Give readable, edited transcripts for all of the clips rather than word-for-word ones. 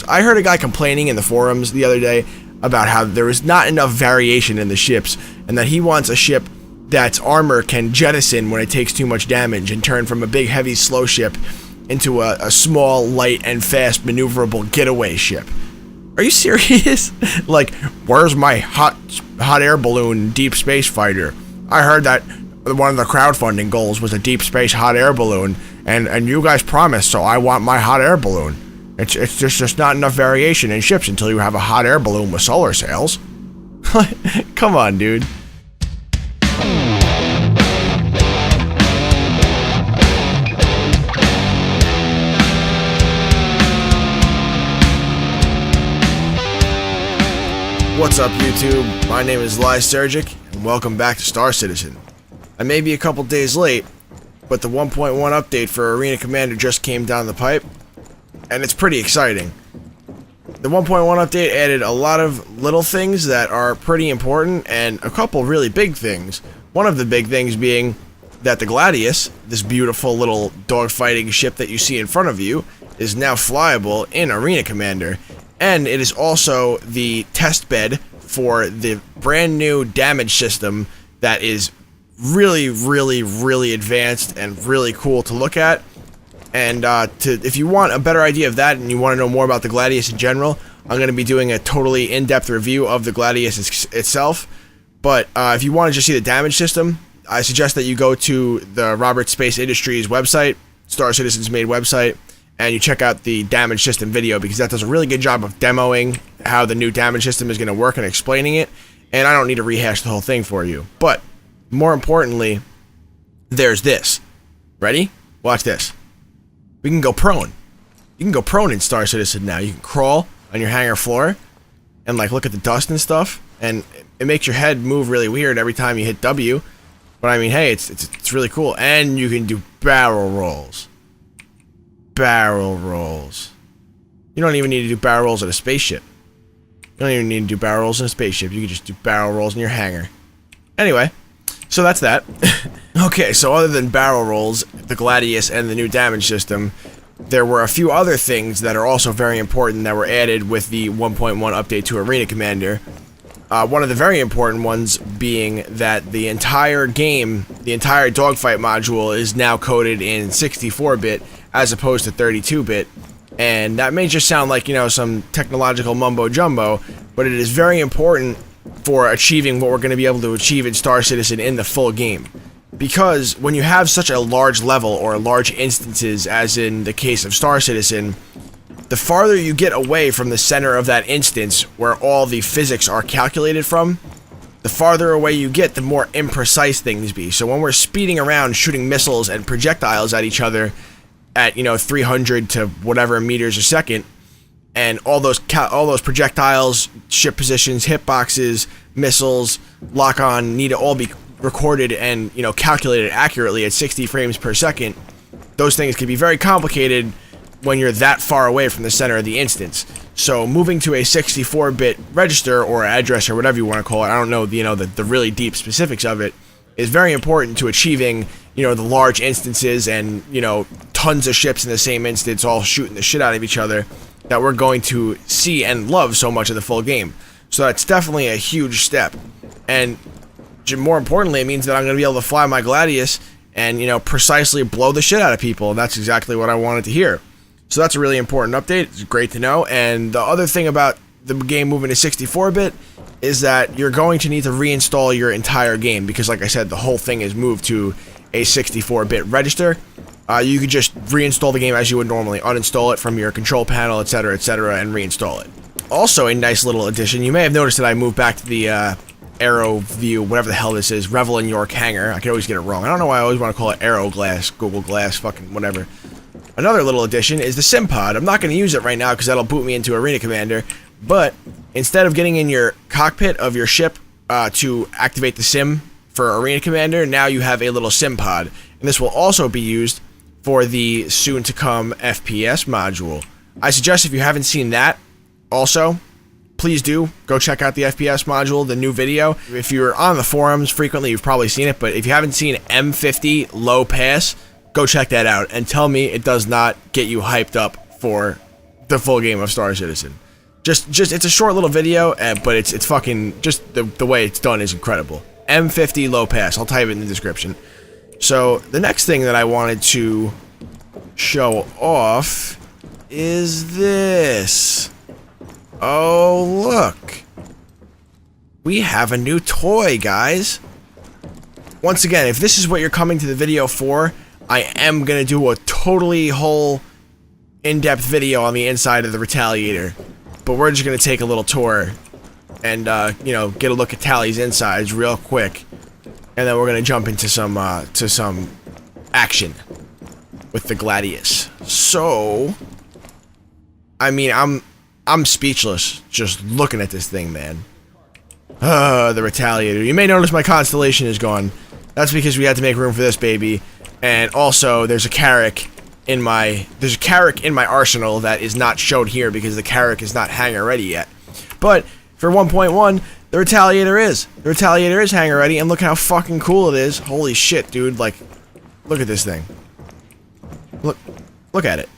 I heard a guy complaining in the forums the other day about how there is not enough variation in the ships, and that he wants a ship that's armor can jettison when it takes too much damage and turn from a big, heavy, slow ship into a small, light, and fast, maneuverable getaway ship. Are you serious? Like, where's my hot air balloon deep space fighter? I heard that one of the crowdfunding goals was a deep space hot air balloon, and you guys promised, so I want my hot air balloon. It's just not enough variation in ships until you have a hot air balloon with solar sails. Come on, dude. What's up, YouTube? My name is Lysergic, and welcome back to Star Citizen. I may be a couple days late, but the 1.1 update for Arena Commander just came down the pipe, and it's pretty exciting. The 1.1 update added a lot of little things that are pretty important, and a couple really big things. One of the big things being that the Gladius, this beautiful little dogfighting ship that you see in front of you, is now flyable in Arena Commander. And it is also the test bed for the brand new damage system that is really, really, really advanced and really cool to look at. And if you want a better idea of that and you want to know more about the Gladius in general, I'm going to be doing a totally in-depth review of the Gladius itself. But if you want to just see the damage system, I suggest that you go to the Robert Space Industries website, Star Citizen's made website, and you check out the damage system video, because that does a really good job of demoing how the new damage system is going to work and explaining it, and I don't need to rehash the whole thing for you. But more importantly, there's this. Ready? Watch this. We can go prone. You can go prone in Star Citizen now. You can crawl on your hangar floor and like look at the dust and stuff, and it makes your head move really weird every time you hit W. But I mean, hey, it's really cool. And you can do barrel rolls. Barrel rolls. You don't even need to do barrel rolls at a spaceship. You don't even need to do barrel rolls in a spaceship. You can just do barrel rolls in your hangar. Anyway, so that's that. Okay, so other than barrel rolls, the Gladius, and the new damage system, there were a few other things that are also very important that were added with the 1.1 update to Arena Commander. One of the very important ones being that the entire game, the entire dogfight module, is now coded in 64-bit as opposed to 32-bit. And that may just sound like, you know, some technological mumbo-jumbo, but it is very important for achieving what we're going to be able to achieve in Star Citizen in the full game. Because when you have such a large level, or large instances, as in the case of Star Citizen, the farther you get away from the center of that instance, where all the physics are calculated from, the farther away you get, the more imprecise things be. So when we're speeding around shooting missiles and projectiles at each other at, you know, 300 to whatever meters a second, and all those projectiles, ship positions, hitboxes, missiles, lock-on, need to all be recorded and, you know, calculated accurately at 60 frames per second, those things can be very complicated when you're that far away from the center of the instance. So moving to a 64-bit register or address or whatever you want to call it, I don't know, you know, the really deep specifics of it, is very important to achieving, you know, the large instances and, you know, tons of ships in the same instance all shooting the shit out of each other that we're going to see and love so much of the full game. So that's definitely a huge step. And more importantly, it means that I'm going to be able to fly my Gladius and, you know, precisely blow the shit out of people. And that's exactly what I wanted to hear. So that's a really important update. It's great to know. And the other thing about the game moving to 64-bit is that you're going to need to reinstall your entire game, because like I said, the whole thing is moved to a 64-bit register. You could just reinstall the game as you would normally, uninstall it from your control panel, etc., and reinstall it. Also, a nice little addition, you may have noticed that I moved back to the Aero View, whatever the hell this is, Revel in York hangar. I can always get it wrong. I don't know why I always want to call it Aero Glass, Google Glass, fucking whatever. Another little addition is the sim pod. I'm not going to use it right now because that'll boot me into Arena Commander, but instead of getting in your cockpit of your ship to activate the sim for Arena Commander, now you have a little sim pod, and this will also be used for the soon-to-come FPS module. I suggest if you haven't seen that, also, please do go check out the FPS module, the new video. If you're on the forums frequently, you've probably seen it, but if you haven't seen M50 low pass, go check that out and tell me it does not get you hyped up for the full game of Star Citizen. Just it's a short little video, but it's fucking, just the way it's done is incredible. M50 low pass, I'll type it in the description. So, the next thing that I wanted to show off is this. Oh, look. We have a new toy, guys. Once again, if this is what you're coming to the video for, I am going to do a totally whole in-depth video on the inside of the Retaliator. But we're just going to take a little tour and, you know, get a look at Tally's insides real quick. And then we're going to jump into some action with the Gladius. So, I mean, I'm speechless just looking at this thing, man. The Retaliator. You may notice my constellation is gone. That's because we had to make room for this baby. And also, there's a Carrack in my arsenal that is not showed here because the Carrack is not hangar ready yet. But for 1.1, the Retaliator is. The Retaliator is hangar ready, and look how fucking cool it is. Holy shit, dude! Like, look at this thing. Look at it.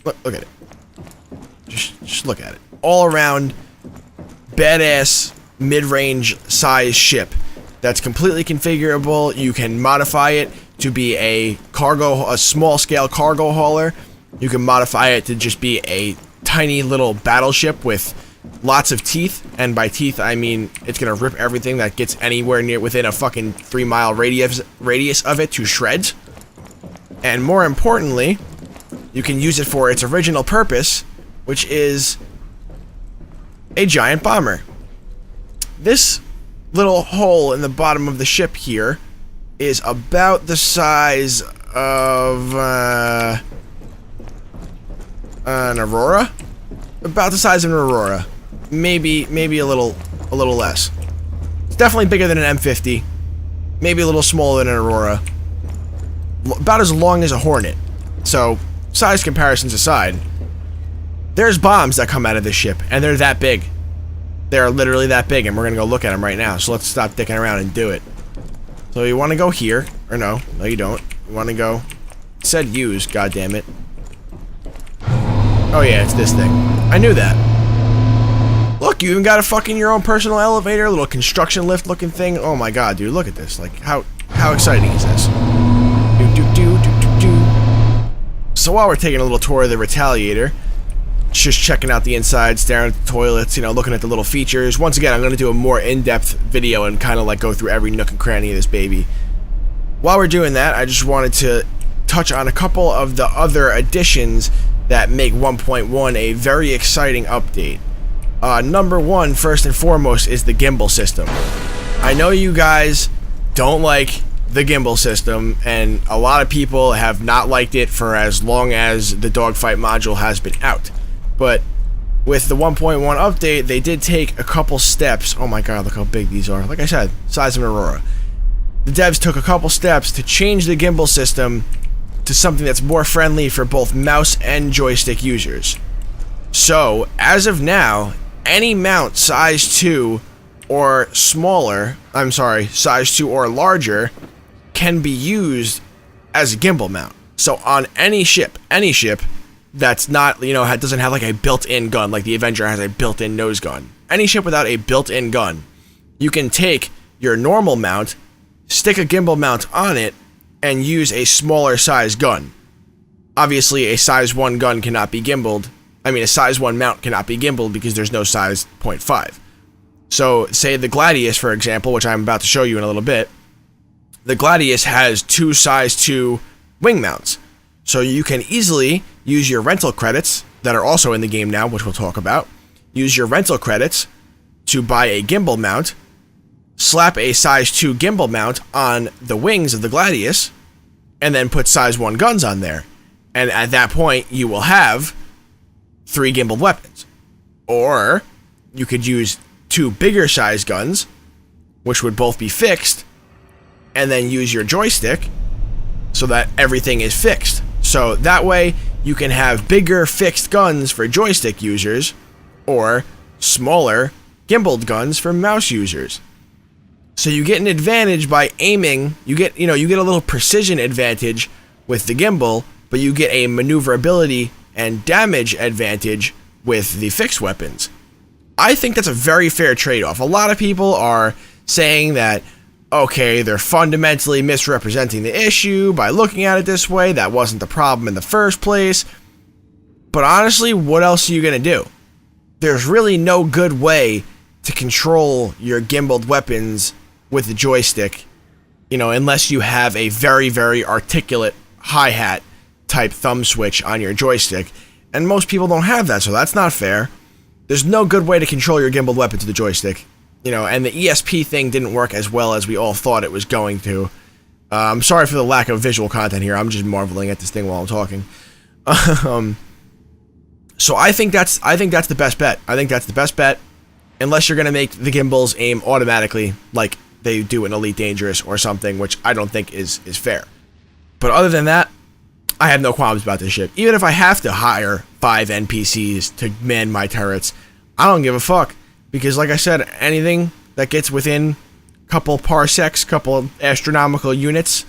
Look at it. Just look at it. All around, badass mid-range size ship that's completely configurable. You can modify it to be a small-scale cargo hauler. You can modify it to just be a tiny little battleship with lots of teeth, and by teeth I mean it's gonna rip everything that gets anywhere near within a fucking 3-mile radius of it to shreds. And more importantly, you can use it for its original purpose, which is a giant bomber. This little hole in the bottom of the ship here is about the size of an Aurora. About the size of an Aurora. Maybe a little less. It's definitely bigger than an M50. Maybe a little smaller than an Aurora. About as long as a Hornet. So, size comparisons aside, there's bombs that come out of this ship, and they're that big. They're literally that big, and we're gonna go look at them right now. So let's stop dicking around and do it. So you want to go here, or no you don't. You want to go. It said use, goddammit. Oh yeah, it's this thing. I knew that. Look, you even got a fucking your own personal elevator, little construction lift looking thing. Oh my god, dude, look at this. Like, how exciting is this? So while we're taking a little tour of the Retaliator, just checking out the inside, staring at the toilets, you know, looking at the little features. Once again, I'm going to do a more in-depth video and kind of like go through every nook and cranny of this baby. While we're doing that, I just wanted to touch on a couple of the other additions that make 1.1 a very exciting update. Number one, first and foremost, is the gimbal system. I know you guys don't like the gimbal system, and a lot of people have not liked it for as long as the dogfight module has been out. But with the 1.1 update, they did take a couple steps. Oh my god, look how big these are. Like I said, size of an Aurora. The devs took a couple steps to change the gimbal system to something that's more friendly for both mouse and joystick users. So, as of now, any mount size 2 or smaller, size 2 or larger, can be used as a gimbal mount. So on any ship that's not, you know, doesn't have like a built-in gun, like the Avenger has a built-in nose gun. Any ship without a built-in gun, you can take your normal mount, stick a gimbal mount on it, and use a smaller size gun. Obviously, a size 1 gun cannot be gimbaled. I mean, a size 1 mount cannot be gimbaled because there's no size 0.5. So, say the Gladius, for example, which I'm about to show you in a little bit, the Gladius has 2 size 2 wing mounts. So you can easily use your rental credits that are also in the game now, which we'll talk about. Use your rental credits to buy a gimbal mount, slap a size 2 gimbal mount on the wings of the Gladius, and then put size 1 guns on there. And at that point, you will have 3 gimbaled weapons. Or you could use 2 bigger size guns, which would both be fixed, and then use your joystick so that everything is fixed. So that way, you can have bigger fixed guns for joystick users, or smaller gimbaled guns for mouse users. So you get an advantage by aiming. You get a little precision advantage with the gimbal, but you get a maneuverability and damage advantage with the fixed weapons. I think that's a very fair trade-off. A lot of people are saying that, okay, they're fundamentally misrepresenting the issue by looking at it this way. That wasn't the problem in the first place. But honestly, what else are you going to do? There's really no good way to control your gimbaled weapons with the joystick, you know, unless you have a very, very articulate hi-hat type thumb switch on your joystick. And most people don't have that, so that's not fair. There's no good way to control your gimbaled weapon to the joystick. You know, and the ESP thing didn't work as well as we all thought it was going to. I'm sorry for the lack of visual content here. I'm just marveling at this thing while I'm talking. So I think that's the best bet. I think that's the best bet, unless you're going to make the gimbals aim automatically like they do in Elite Dangerous or something, which I don't think is fair. But other than that, I have no qualms about this shit. Even if I have to hire 5 NPCs to man my turrets, I don't give a fuck. Because like I said, anything that gets within a couple parsecs, couple astronomical units,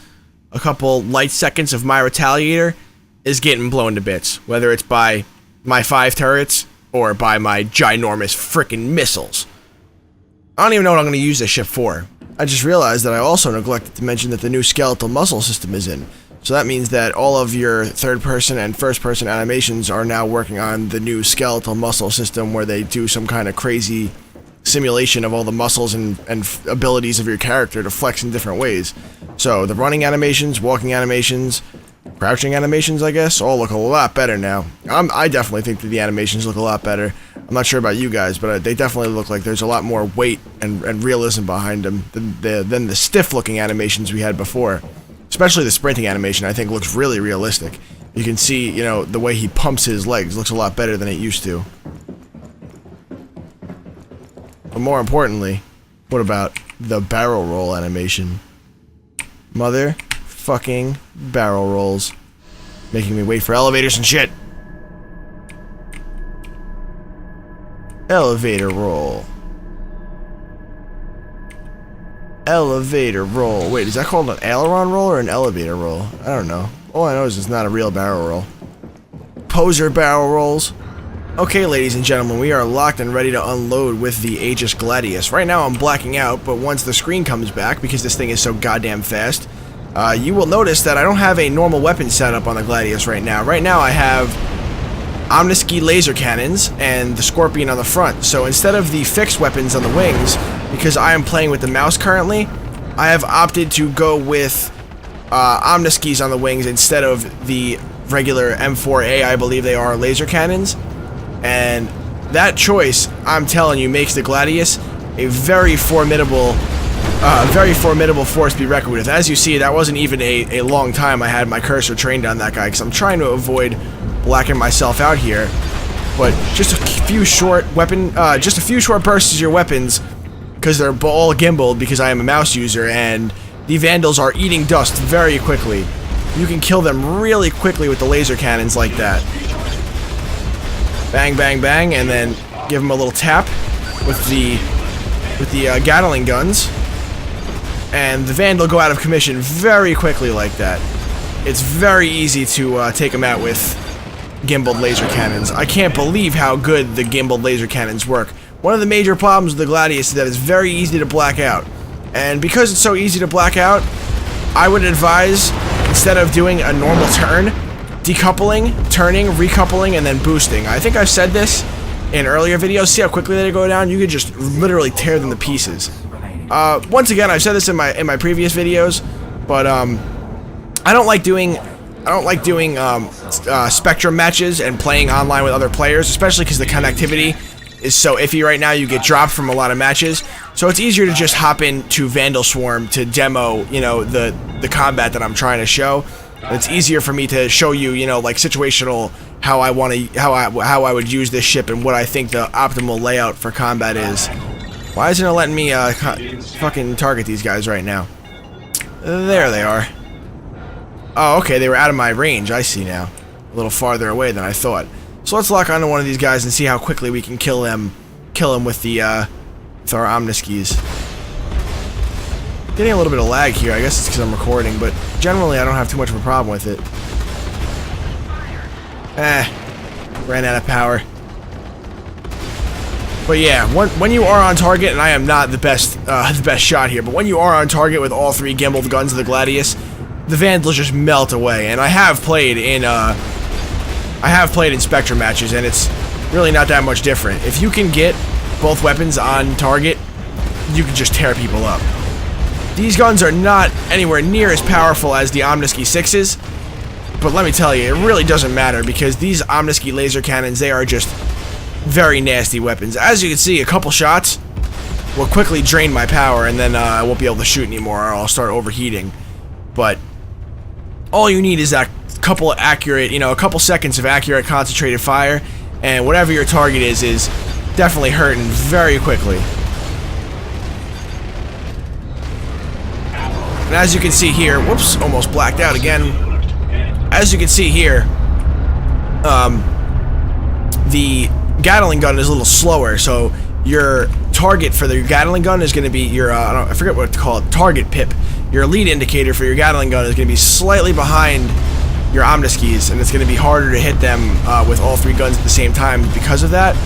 a couple light seconds of my Retaliator is getting blown to bits. Whether it's by my 5 turrets or by my ginormous frickin' missiles. I don't even know what I'm going to use this ship for. I just realized that I also neglected to mention that the new skeletal muscle system is in. So that means that all of your third-person and first-person animations are now working on the new skeletal muscle system, where they do some kind of crazy simulation of all the muscles and abilities of your character to flex in different ways. So the running animations, walking animations, crouching animations, I guess, all look a lot better now. I definitely think that the animations look a lot better. I'm not sure about you guys, but they definitely look like there's a lot more weight and realism behind them than the stiff-looking animations we had before. Especially the sprinting animation, I think, looks really realistic. You can see, you know, the way he pumps his legs looks a lot better than it used to. But more importantly, what about the barrel roll animation? Mother fucking barrel rolls. Making me wait for elevators and shit. Elevator roll. Elevator roll. Wait, is that called an aileron roll or an elevator roll? I don't know. All I know is it's not a real barrel roll. Poser barrel rolls. Okay, ladies and gentlemen, we are locked and ready to unload with the Aegis Gladius. Right now I'm blacking out, but once the screen comes back, because this thing is so goddamn fast, you will notice that I don't have a normal weapon setup on the Gladius right now. Right now I have Omniski laser cannons and the Scorpion on the front. So instead of the fixed weapons on the wings, because I am playing with the mouse currently, I have opted to go with Omniskis on the wings instead of the regular M4A, I believe they are, laser cannons. And that choice, I'm telling you, makes the Gladius a very formidable force to be reckoned with. As you see, that wasn't even a long time I had my cursor trained on that guy, because I'm trying to avoid blacking myself out here. But just a few short bursts of your weapons, because they're all gimbaled, because I am a mouse user, and the Vandals are eating dust very quickly. You can kill them really quickly with the laser cannons like that. Bang, bang, bang, and then give them a little tap with the Gatling guns, and the Vandal go out of commission very quickly like that. It's very easy to take them out with gimbaled laser cannons. I can't believe how good the gimbaled laser cannons work. One of the major problems with the Gladius is that it's very easy to black out. And because it's so easy to black out, I would advise, instead of doing a normal turn, decoupling, turning, recoupling, and then boosting. I think I've said this in earlier videos. See how quickly they go down? You could just literally tear them to pieces. Once again, I've said this in my previous videos, but I don't like doing Spectrum matches and playing online with other players, especially because the connectivity is so iffy right now. You get dropped from a lot of matches, so it's easier to just hop into Vandal Swarm to demo, you know, the combat that I'm trying to show. It's easier for me to show you, you know, like situational how I would use this ship and what I think the optimal layout for combat is. Why isn't it letting me fucking target these guys right now? There they are. Oh, okay, they were out of my range. I see now. A little farther away than I thought. So let's lock onto one of these guys and see how quickly we can kill them with our Omniskis. Getting a little bit of lag here. I guess it's because I'm recording, but generally I don't have too much of a problem with it. Ran out of power. But yeah, when you are on target, and I am not the best shot here, but when you are on target with all 3 gimbaled guns of the Gladius, the Vandals just melt away. And I have played in Spectre matches, and it's really not that much different. If you can get both weapons on target, you can just tear people up. These guns are not anywhere near as powerful as the Omniski 6s, but let me tell you, it really doesn't matter, because these Omniski laser cannons, they are just very nasty weapons. As you can see, a couple shots will quickly drain my power, and then I won't be able to shoot anymore, or I'll start overheating. But all you need is that couple a couple seconds of accurate concentrated fire, and whatever your target is definitely hurting very quickly. And as you can see here, whoops, almost blacked out again. As you can see here, the Gatling gun is a little slower, so your target for the Gatling gun is going to be your, I forget what to call it, target pip. Your lead indicator for your Gatling gun is going to be slightly behind your Omniskis, and it's going to be harder to hit them with all 3 guns at the same time because of that.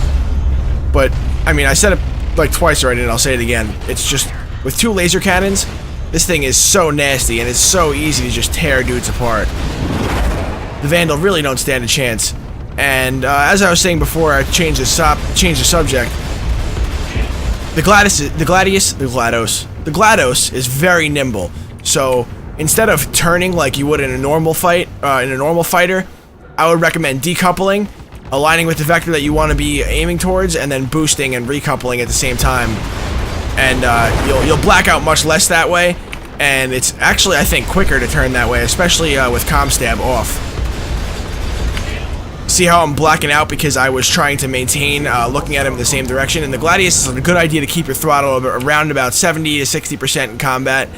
But, I mean, I said it like twice already, and I'll say it again. It's just, with 2 laser cannons, this thing is so nasty, and it's so easy to just tear dudes apart. The Vandal really don't stand a chance. And as I was saying before, I changed the subject. The GLaDOS is very nimble. So instead of turning like you would in a normal fight, fighter, I would recommend decoupling, aligning with the vector that you want to be aiming towards, and then boosting and recoupling at the same time. And you'll black out much less that way. And it's actually, I think, quicker to turn that way, especially with comm stab off. See how I'm blacking out because I was trying to maintain looking at him in the same direction. And the Gladius is a good idea to keep your throttle around about 70 to 60% in combat.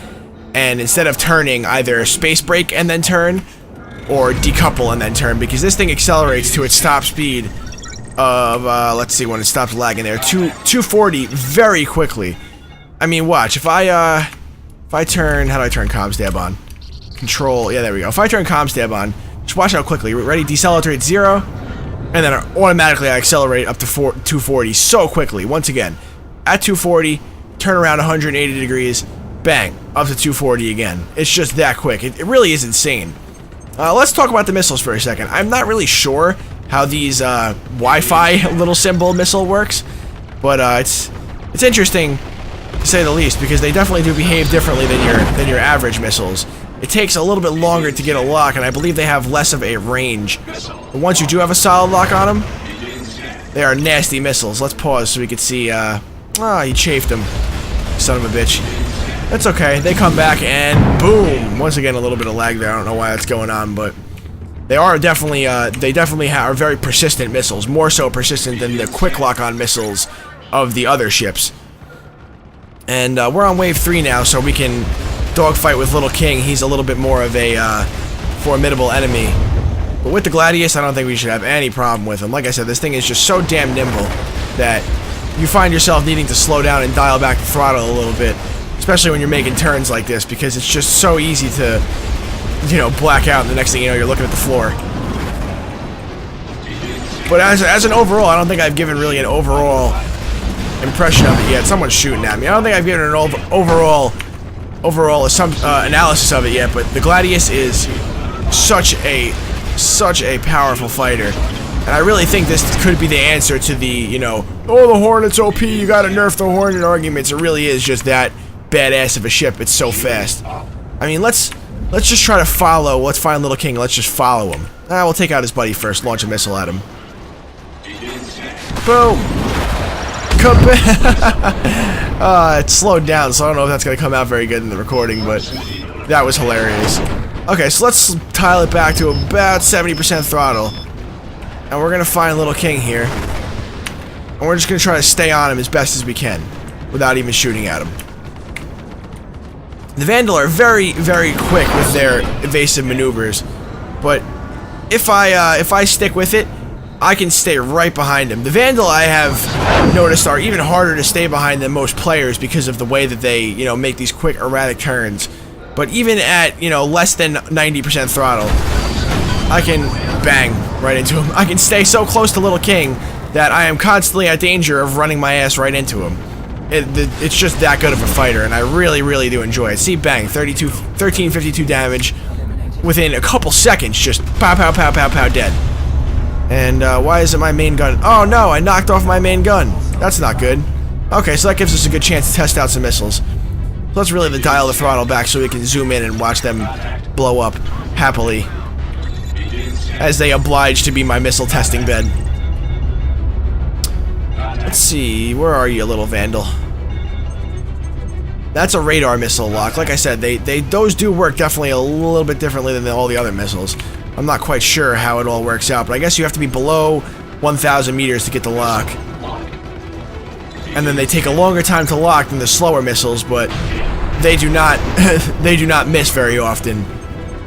And instead of turning, either space brake and then turn, or decouple and then turn, because this thing accelerates to its top speed of, let's see, when it stops lagging there, 240 very quickly. I mean, watch, if I turn, how do I turn comm stab on? Control, yeah, there we go. If I turn comm stab on, just watch how quickly. Ready? Decelerate 0, and then automatically I accelerate up to 240 so quickly. Once again, at 240, turn around 180 degrees, bang, up to 240 again. It's just that quick. It really is insane. Let's talk about the missiles for a second. I'm not really sure how these Wi-Fi little symbol missile works, but it's interesting to say the least, because they definitely do behave differently than your average missiles. It takes a little bit longer to get a lock, and I believe they have less of a range. But once you do have a solid lock on them, they are nasty missiles. Let's pause so we can see, he chafed him. Son of a bitch. That's okay. They come back, and boom! Once again, a little bit of lag there. I don't know why that's going on, but they are definitely, are very persistent missiles. More so persistent than the quick lock-on missiles of the other ships. And we're on wave 3 now, so we can dogfight with Little King. He's a little bit more of a formidable enemy. But with the Gladius, I don't think we should have any problem with him. Like I said, this thing is just so damn nimble that you find yourself needing to slow down and dial back the throttle a little bit, especially when you're making turns like this, because it's just so easy to, black out, and the next thing you know, you're looking at the floor. But as an overall, I don't think I've given really an overall impression of it yet. Someone's shooting at me. I don't think I've given an overall analysis of it yet, but the Gladius is such a powerful fighter, and I really think this could be the answer to the, oh, the Hornet's OP, you gotta nerf the Hornet arguments. It really is just that badass of a ship. It's so fast. I mean, let's just try to follow. Let's find Little King. Let's just follow him. We'll take out his buddy first. Launch a missile at him. Boom. Come back. It slowed down, so I don't know if that's gonna come out very good in the recording, but that was hilarious. Okay, so let's dial it back to about 70% throttle, and we're gonna find Little King here, and we're just gonna try to stay on him as best as we can without even shooting at him. The Vandal are very, very quick with their evasive maneuvers, but if I stick with it, I can stay right behind him. The Vandal, I have noticed, are even harder to stay behind than most players because of the way that they, make these quick, erratic turns. But even at, less than 90% throttle, I can bang right into him. I can stay so close to Little King that I am constantly at danger of running my ass right into him. It's just that good of a fighter, and I really, really do enjoy it. See, bang, 1352 damage within a couple seconds, just pow, pow, pow, pow, pow, dead. And why isn't my main gun? Oh no, I knocked off my main gun. That's not good. Okay, so that gives us a good chance to test out some missiles. So let's really dial the throttle back so we can zoom in and watch them blow up happily as they oblige to be my missile testing bed. Let's see, where are you, little vandal? That's a radar missile lock. Like I said, those do work definitely a little bit differently than all the other missiles. I'm not quite sure how it all works out, but I guess you have to be below 1,000 meters to get the lock. And then they take a longer time to lock than the slower missiles, but they do not they do not miss very often.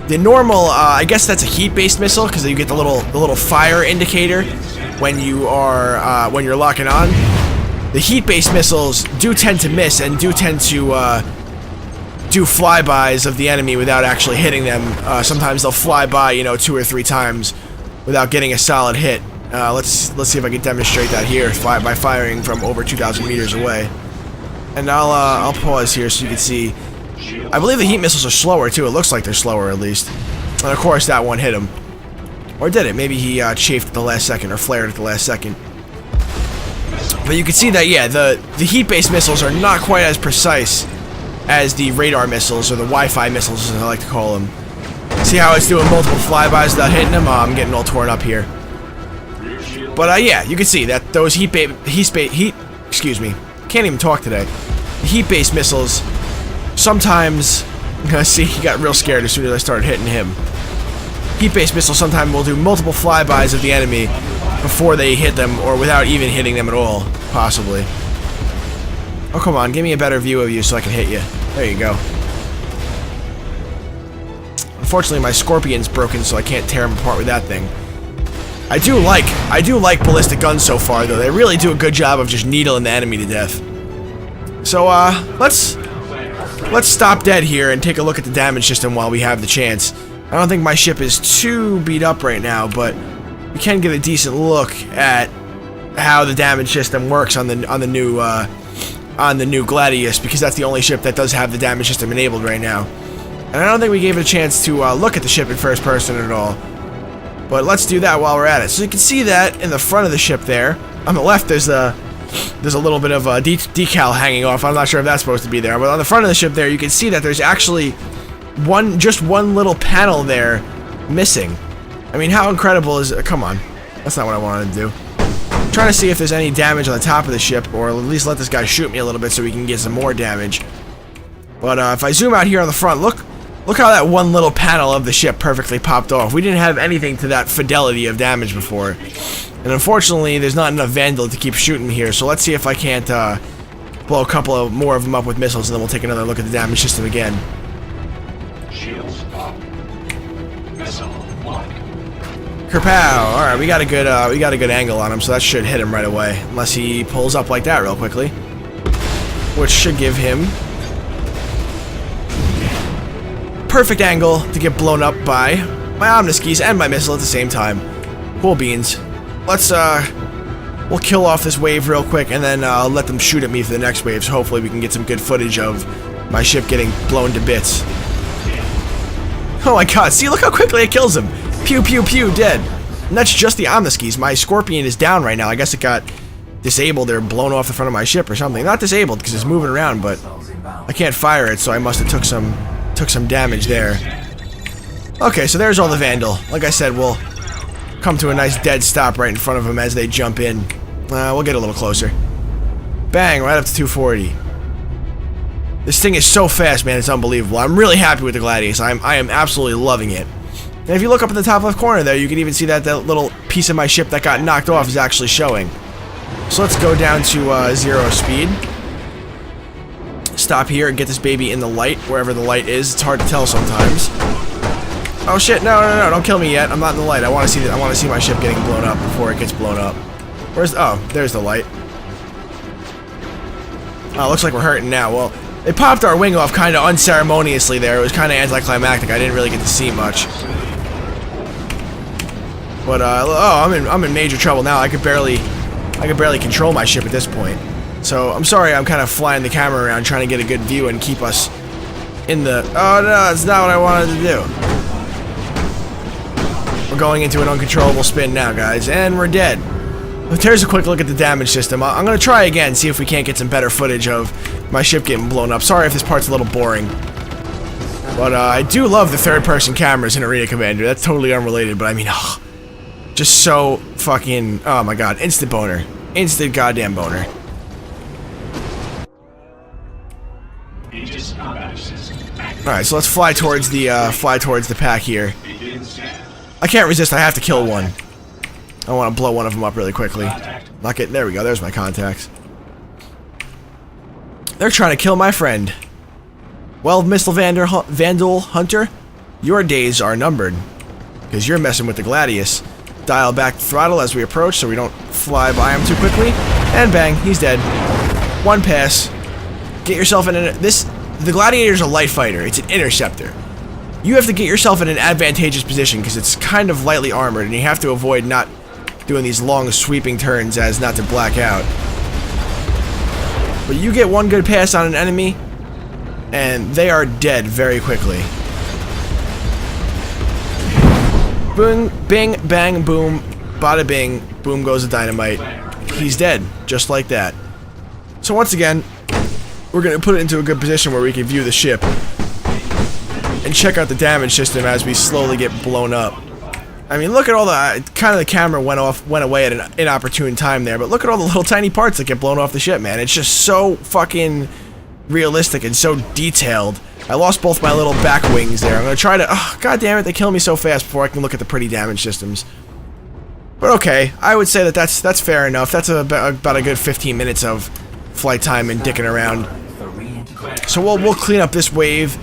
The normal, I guess that's a heat-based missile because you get the little fire indicator when you are when you're locking on. The heat-based missiles do tend to miss and do tend to do flybys of the enemy without actually hitting them. Sometimes they'll fly by, you know, 2 or 3 times without getting a solid hit. Let's see if I can demonstrate that here by firing from over 2,000 meters away. And I'll pause here so you can see. I believe the heat missiles are slower too. It looks like they're slower at least. And of course that one hit him. Or did it? Maybe he chafed at the last second or flared at the last second. But you can see that, yeah, the heat-based missiles are not quite as precise as the radar missiles, or the Wi-Fi missiles as I like to call them. See how it's doing multiple flybys without hitting them? Oh, I'm getting all torn up here. But yeah, you can see that those excuse me, can't even talk today. The heat-based missiles sometimes, see, he got real scared as soon as I started hitting him. Heat-based missiles sometimes will do multiple flybys of the enemy before they hit them, or without even hitting them at all, possibly. Oh, come on, give me a better view of you so I can hit you. There you go. Unfortunately, my Scorpion's broken, so I can't tear him apart with that thing. I do like ballistic guns so far, though. They really do a good job of just needling the enemy to death. So, let's stop dead here and take a look at the damage system while we have the chance. I don't think my ship is too beat up right now, but we can get a decent look at how the damage system works on the new Gladius, because that's the only ship that does have the damage system enabled right now. And I don't think we gave it a chance to look at the ship in first person at all. But let's do that while we're at it. So you can see that in the front of the ship there. On the left, there's a little bit of a decal hanging off. I'm not sure if that's supposed to be there, but on the front of the ship there, you can see that there's actually just one little panel there missing. I mean, how incredible is it? Come on, that's not what I wanted to do. I'm trying to see if there's any damage on the top of the ship, or at least let this guy shoot me a little bit so we can get some more damage. But if I zoom out here on the front, look how that one little panel of the ship perfectly popped off. We didn't have anything to that fidelity of damage before. And unfortunately, there's not enough Vandal to keep shooting me here, so let's see if I can't blow a couple more of them up with missiles, and then we'll take another look at the damage system again. Shields up. Missile lock. Kerpow! Alright, we got a good angle on him, so that should hit him right away. Unless he pulls up like that real quickly. Which should give him perfect angle to get blown up by my Omniskis and my missile at the same time. Cool beans. Let's we'll kill off this wave real quick, and then let them shoot at me for the next wave, so hopefully we can get some good footage of my ship getting blown to bits. Oh my god, see, look how quickly it kills him. Pew, pew, pew, dead. And that's just the Omniskis. My Scorpion is down right now. I guess it got disabled or blown off the front of my ship or something. Not disabled because it's moving around, but I can't fire it, so I must have took some damage there. Okay, so there's all the Vandal. Like I said, we'll come to a nice dead stop right in front of them as they jump in. We'll get a little closer. Bang, right up to 240. This thing is so fast, man, it's unbelievable. I'm really happy with the Gladius. I am absolutely loving it. And if you look up in the top left corner there, you can even see that little piece of my ship that got knocked off is actually showing. So let's go down to 0 speed. Stop here and get this baby in the light, wherever the light is. It's hard to tell sometimes. Oh shit, no, don't kill me yet. I'm not in the light. I want to see my ship getting blown up before it gets blown up. Oh, there's the light. Oh, looks like we're hurting now. Well, they popped our wing off kind of unceremoniously there. It was kind of anticlimactic. I didn't really get to see much. But I'm in major trouble now. I could barely control my ship at this point. So I'm sorry. I'm kind of flying the camera around trying to get a good view and keep us in the. Oh no, that's not what I wanted to do. We're going into an uncontrollable spin now, guys, and we're dead. Here's a quick look at the damage system. I'm gonna try again, see if we can't get some better footage of my ship getting blown up. Sorry if this part's a little boring. But I do love the third-person cameras in Arena Commander. That's totally unrelated, but I mean, just so fucking... Oh my god, instant boner. Instant goddamn boner. Alright, so let's fly towards the pack here. I can't resist, I have to kill one. I want to blow one of them up really quickly. Lock it. There we go. There's my contacts. They're trying to kill my friend. Well, Missile Vandal Hunter, your days are numbered. Because you're messing with the Gladius. Dial back the throttle as we approach so we don't fly by him too quickly. And bang, he's dead. One pass. Get yourself in an... The Gladiator's a light fighter. It's an interceptor. You have to get yourself in an advantageous position because it's kind of lightly armored and you have to avoid not doing these long sweeping turns as not to black out. But you get one good pass on an enemy and they are dead very quickly. Boom, bing, bang, boom, bada bing, boom goes the dynamite. He's dead, just like that. So once again, we're going to put it into a good position where we can view the ship and check out the damage system as we slowly get blown up. I mean, look at all the... Kind of the camera went away at an inopportune time there, but look at all the little tiny parts that get blown off the ship, man. It's just so fucking realistic and so detailed. I lost both my little back wings there. I'm gonna try to... Oh, god damn it, they kill me so fast before I can look at the pretty damage systems. But okay, I would say that that's fair enough. That's about a good 15 minutes of flight time and dicking around. So we'll clean up this wave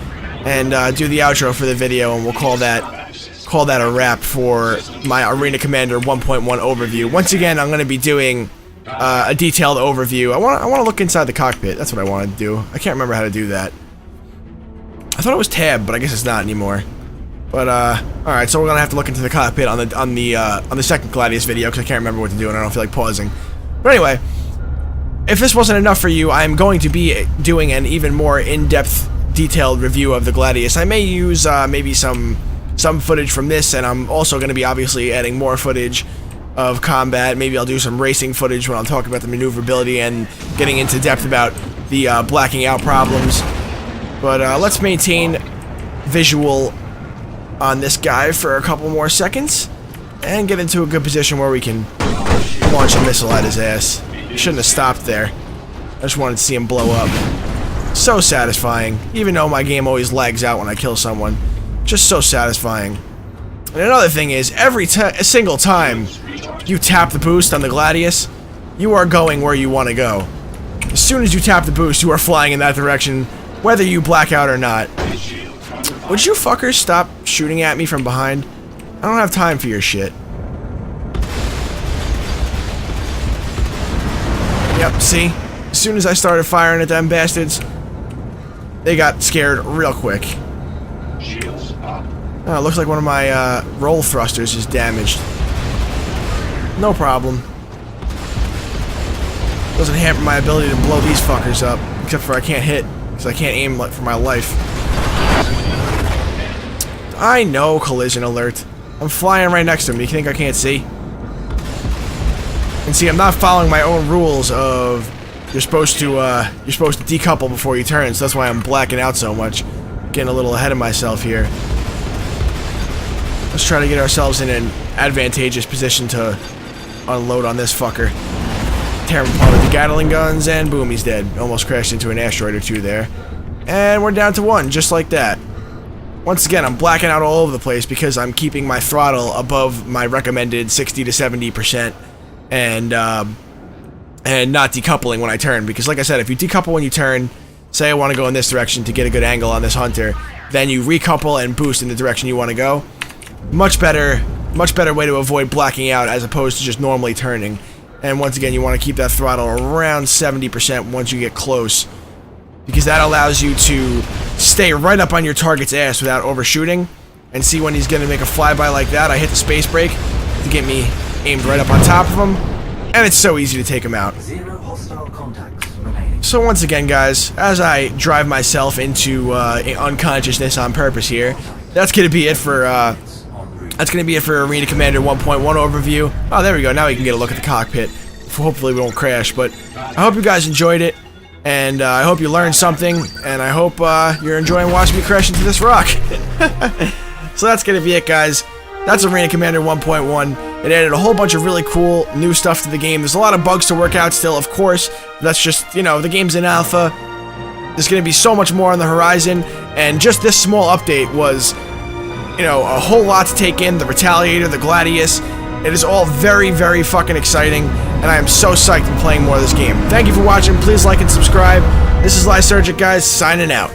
and do the outro for the video, and we'll call that a wrap for my Arena Commander 1.1 overview. Once again, I'm going to be doing a detailed overview. I want to look inside the cockpit. That's what I wanted to do. I can't remember how to do that. I thought it was tab, but I guess it's not anymore. But all right, so we're gonna have to look into the cockpit on the second Gladius video because I can't remember what to do and I don't feel like pausing. But anyway, if this wasn't enough for you, I'm going to be doing an even more in-depth, detailed review of the Gladius. I may use maybe some footage from this, and I'm also going to be obviously adding more footage of combat. Maybe I'll do some racing footage when I'm talking about the maneuverability and getting into depth about the blacking out problems. But let's maintain visual on this guy for a couple more seconds and get into a good position where we can launch a missile at his ass. Shouldn't have stopped there. I just wanted to see him blow up. So satisfying, even though my game always lags out when I kill someone. Just so satisfying. And another thing is, every single time you tap the boost on the Gladius, you are going where you want to go. As soon as you tap the boost, you are flying in that direction, whether you black out or not. Would you fuckers stop shooting at me from behind? I don't have time for your shit. Yep, see? As soon as I started firing at them bastards, they got scared real quick. Oh, it looks like one of my roll thrusters is damaged. No problem. Doesn't hamper my ability to blow these fuckers up, except for I can't hit, because I can't aim for my life. I know, collision alert. I'm flying right next to him. You think I can't see? And see, I'm not following my own rules of you're supposed to decouple before you turn, so that's why I'm blacking out so much. Getting a little ahead of myself here. Let's try to get ourselves in an advantageous position to unload on this fucker. Tear him apart with the Gatling guns, and boom, he's dead. Almost crashed into an asteroid or two there. And we're down to one, just like that. Once again, I'm blacking out all over the place because I'm keeping my throttle above my recommended 60 to 70% and not decoupling when I turn. Because like I said, if you decouple when you turn, say I want to go in this direction to get a good angle on this hunter, then you recouple and boost in the direction you want to go. Much better way to avoid blacking out as opposed to just normally turning. And once again, you want to keep that throttle around 70% once you get close, because that allows you to stay right up on your target's ass without overshooting. And see, when he's going to make a flyby like that, I hit the space brake, to get me aimed right up on top of them, and it's so easy to take them out. 0 hostile contacts remaining. So once again, guys, as I drive myself into unconsciousness on purpose here, that's gonna be it for Arena Commander 1.1 overview. Oh, there we go. Now we can get a look at the cockpit. Hopefully we won't crash, but I hope you guys enjoyed it, and I hope you learned something, and I hope you're enjoying watching me crash into this rock. So that's gonna be it, guys. That's Arena Commander 1.1. It added a whole bunch of really cool new stuff to the game. There's a lot of bugs to work out still, of course. That's just, you know, the game's in alpha. There's gonna be so much more on the horizon, and just this small update was, you know, a whole lot to take in. The Retaliator, the Gladius. It is all very, very fucking exciting, and I am so psyched in playing more of this game. Thank you for watching. Please like and subscribe. This is Lysergic, guys, signing out.